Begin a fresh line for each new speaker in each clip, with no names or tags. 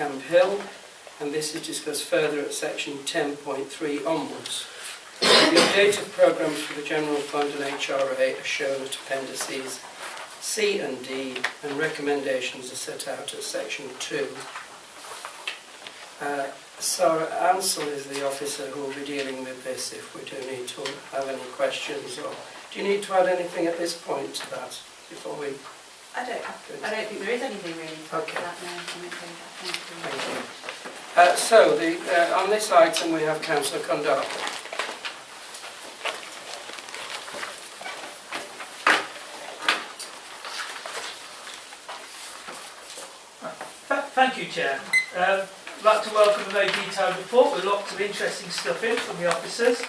Camp Hill, and this is discussed further at section 10.3 onwards. The updated programmes for the General Fund and HRA are shown at appendices C and D, and recommendations are set out at section 2. Sarah Ansell is the officer who will be dealing with this if we do need to have any questions. Or do you need to add anything at this point to that before we...
I don't think there is anything really to
okay.
that now.
Thank you. So on this item we have Councillor Condar.
Thank you, Chair. I'd like to welcome a very detailed report with lots of interesting stuff in from the officers.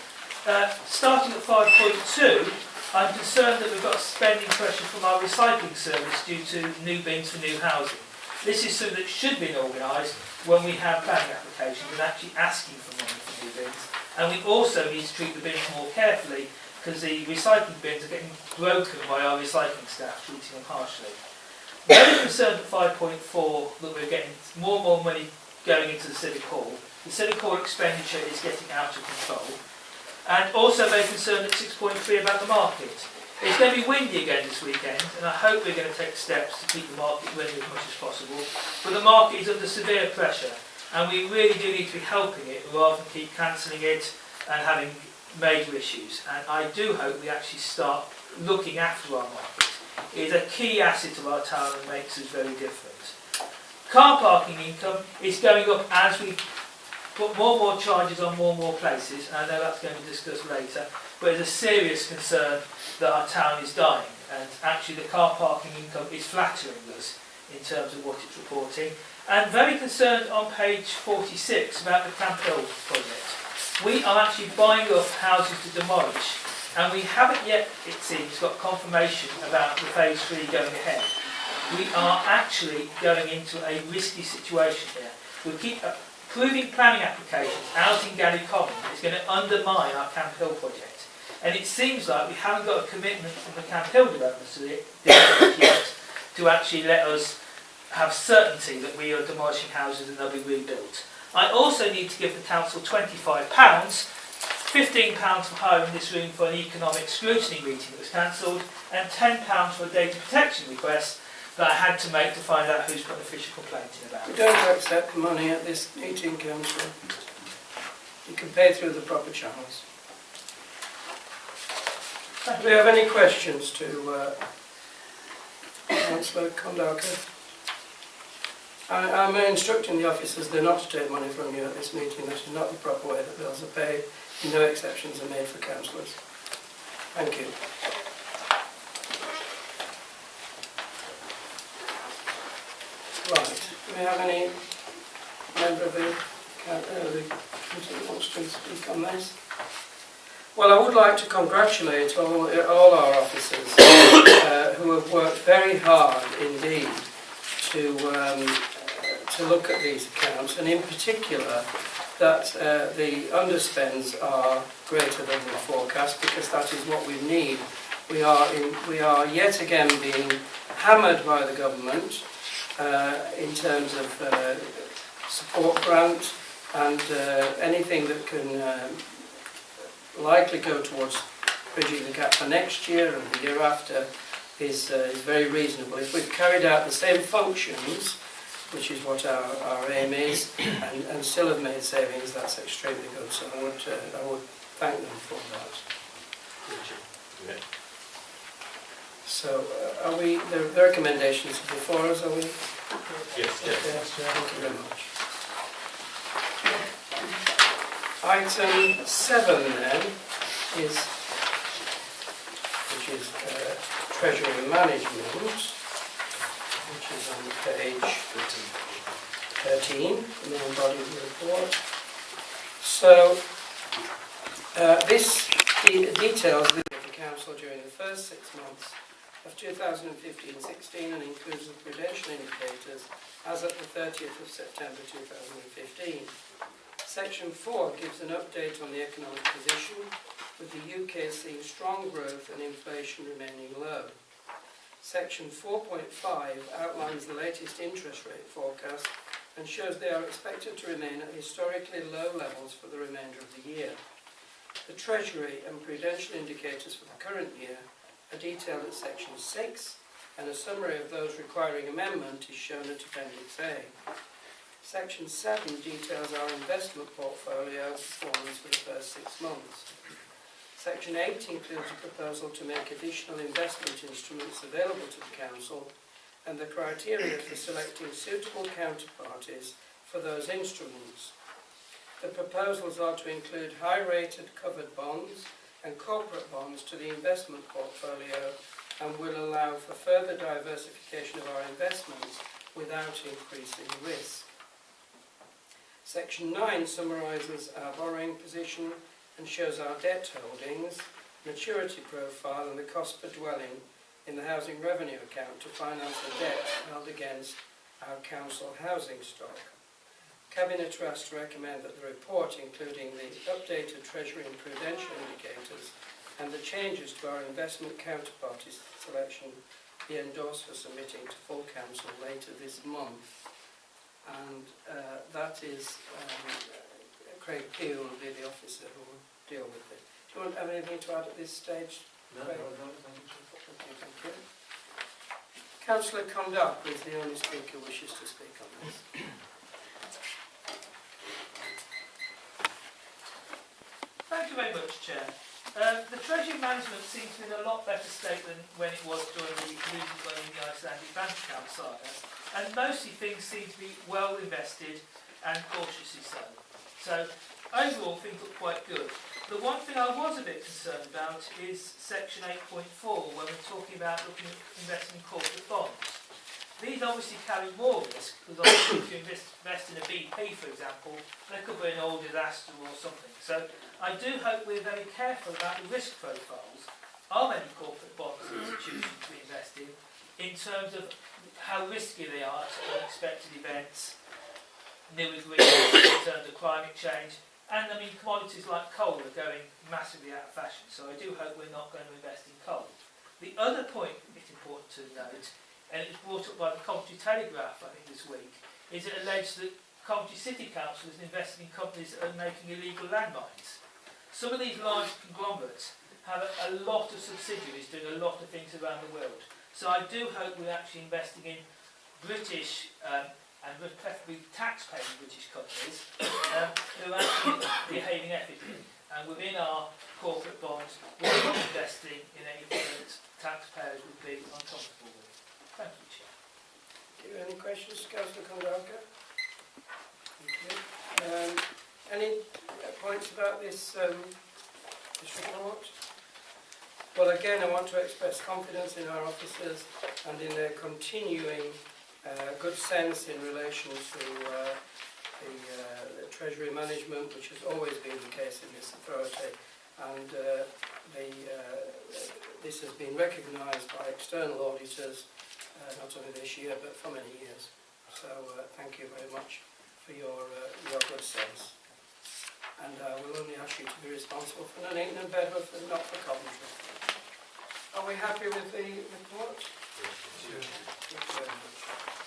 Starting at 5.2, I'm concerned that we've got spending pressure from our recycling service due to new bins for new housing. This is something that should be organised when we have planning applications and actually asking for money for new bins. And we also need to treat the bins more carefully because the recycling bins are getting broken by our recycling staff, treating them harshly. Very concerned at 5.4 that we're getting more and more money going into the Civic Hall. The Civic Hall expenditure is getting out of control. And also very concerned at 6.3 about the market. It's going to be windy again this weekend, and I hope we're going to take steps to keep the market running as much as possible. But the market is under severe pressure, and we really do need to be helping it rather than keep cancelling it and having major issues. And I do hope we actually start looking after our market. It is a key asset of our town and makes us very different. Car parking income is going up as we put more and more charges on more and more places, and I know that's going to be discussed later, but it's a serious concern that our town is dying, and actually the car parking income is flattering us in terms of what it's reporting. And very concerned on page 46 about the Camp Hill project. We are actually buying up houses to demolish, and we haven't yet, it seems, got confirmation about the phase 3 going ahead. We are actually going into a risky situation here. We keep approving planning applications out in Galley Common. It's going to undermine our Camp Hill project. And it seems like we haven't got a commitment from the Camp Hill developers yet to actually let us have certainty that we are demolishing houses and they'll be rebuilt. I also need to give the council £25, £15 for hiring this room for an economic scrutiny meeting that was cancelled, and £10 for a data protection request that I had to make to find out who's put an official complaint in about.
We don't accept money at this meeting, Councillor. You can pay through the proper channels. Do we have any questions to Councillor Condar? I'm instructing the officers they're not to take money from you at this meeting. That is not the proper way that bills are paid. No exceptions are made for councillors. Thank you. Right. Do we have any member of the committee that wants to speak on this? Well, I would like to congratulate all our officers who have worked very hard indeed to look at these accounts, and in particular that the underspends are greater than the forecast, because that is what we need. We are yet again being hammered by the government in terms of support grant and anything that can likely go towards bridging the gap for next year and the year after is very reasonable. If we've carried out the same functions, which is what our aim is, and still have made savings, that's extremely good. So I would thank them for that. So are we, the recommendations before us, are we?
Yes,
okay. Thank you very much. Item 7 then is, which is Treasury Management, which is on page 13, the main body of the report. So this details the Council during the first 6 months of 2015-16 and includes the prudential indicators as at the 30th of September 2015. Section 4 gives an update on the economic position, with the UK seeing strong growth and inflation remaining low. Section 4.5 outlines the latest interest rate forecast and shows they are expected to remain at historically low levels for the remainder of the year. The Treasury and prudential indicators for the current year are detailed at section 6, and a summary of those requiring amendment is shown at Appendix A. Section 7 details our investment portfolio performance for the first 6 months. Section 8 includes a proposal to make additional investment instruments available to the Council and the criteria for selecting suitable counterparties for those instruments. The proposals are to include high-rated covered bonds and corporate bonds to the investment portfolio and will allow for further diversification of our investments without increasing risk. Section 9 summarises our borrowing position and shows our debt holdings, maturity profile and the cost per dwelling in the housing revenue account to finance the debt held against our council housing stock. Cabinet are asked to recommend that the report, including the updated Treasury and prudential indicators and the changes to our investment counterparty selection, be endorsed for submitting to full council later this month. And that is Craig Peel will be the officer who will deal with it. Do you want to have anything to add at this stage?
No,
Craig?
no, thank you.
Okay, thank you. Councillor Conduct is the only speaker who wishes to speak on this.
Thank you very much, Chair. The Treasury management seems to be in a lot better state than when it was during the losing money in the Icelandic bank account saga, and mostly things seem to be well invested and cautiously so. So overall things look quite good. The one thing I was a bit concerned about is section 8.4 when we're talking about looking at investing in corporate bonds. These obviously carry more risk, because obviously if you invest in a BP, for example, there could be an oil disaster or something. So I do hope we're very careful about the risk profiles of any corporate bonds and institutions we invest in terms of how risky they are to unexpected events, new agreements in terms of climate change, and I mean commodities like coal are going massively out of fashion, so I do hope we're not going to invest in coal. The other point it's important to note, and it was brought up by the Coventry Telegraph, I think, this week, is it alleged that Coventry City Council is investing in companies that are making illegal landmines. Some of these large conglomerates have a lot of subsidiaries doing a lot of things around the world. So I do hope we're actually investing in British and preferably tax-paying British companies who are actually behaving ethically. And within our corporate bonds, we're not investing in anything that taxpayers would be uncomfortable with. Thank you, Chair.
Do you have any questions, Councillor Kondarka? Thank you. Any points about this report? Well, again, I want to express confidence in our officers and in their continuing good sense in relation to the Treasury management, which has always been the case in this authority. And this has been recognised by external auditors, not only this year, but for many years. So thank you very much for your good sense. And I will only ask you to be responsible for Nuneaton and Bedworth and not for Coventry. Are we happy with the report?
Yes.
Thank you very much.